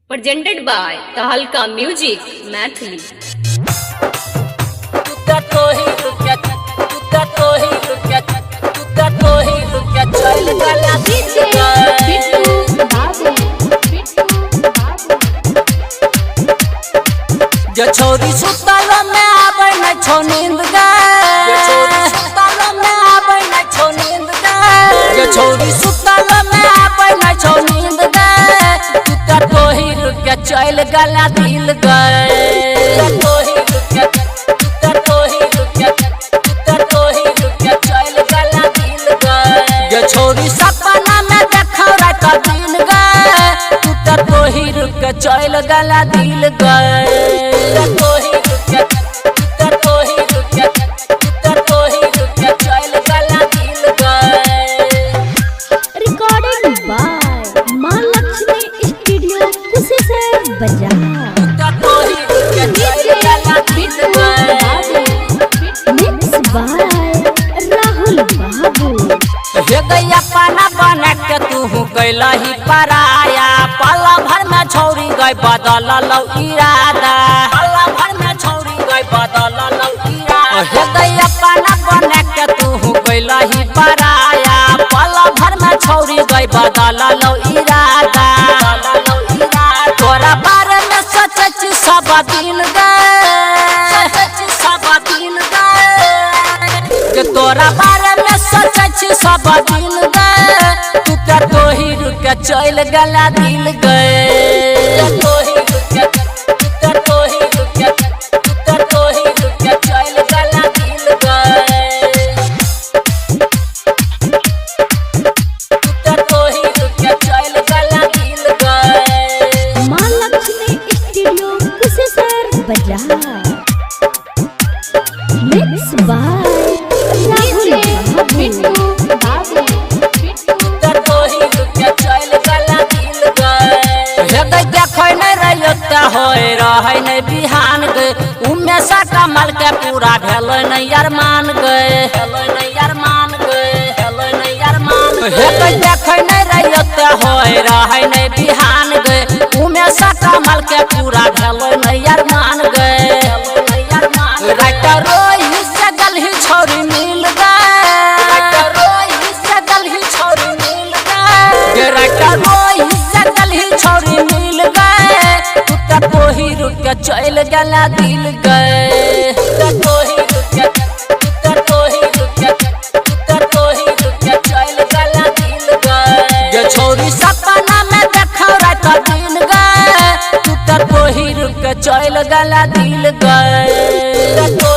presented by Tahalka Music, Mathili. छोरी सुतल में आवे न छो नींद गे सुतल में आवे न छो नींद गे छोरी सुतल में आवे न छो नींद गे तू त तोही रुक के चल गला दिल गे तोही रुक के तू त तोही रुक के तू त तोही रुक के चल गला दिल गे छोरी सपना में देखौ रात दिन गे तू त तोही रुक के चल गला दिल गे बना के तू कैला ही पराया पल भर में छौरी गई बदल लो इरादा पल भर में छौरी गई बदल लो इरादा हृदय अपना बना के तू कैला ही पराया पल भर में छौरी गई बदल लो इरादा तोरा बारे में सच सब दिन गए सब दिन गए तोरा बारे में सच सब दिन गए तू त तोही रुक के चल गला दिल गए तोही रुक के तू त तोही रुक के तू त तोही रुक के चल गला दिल गए तू त तोही रुक के चल गला दिल गए मां लक्ष्मी स्टूडियो कुशेश्वर बाजार मिक्स बाय राहुल बिट्टू होए रहे नहीं बिहान गए उमेशा कमल के पूरा भेल नहीं यार मान गए नहीं यार मान गए नहीं यार मान गए देख नहीं रही होए रहे नहीं बिहान गए उमेशा कमल के पूरा भेल नहीं यार मान गए राइटर रोही से गलही छोरी मिल गए रोही से गलही छोरी मिल गए राइटर रोही से गलही छोरी मिल गए तोही रुक के चल गला दिल गए तोही रुक के तू तोही रुक के तू तोही रुक के चल गला दिल गए छोरी सपना में देखौ रात दिन गए तू तोही रुक के चल गला दिल गए।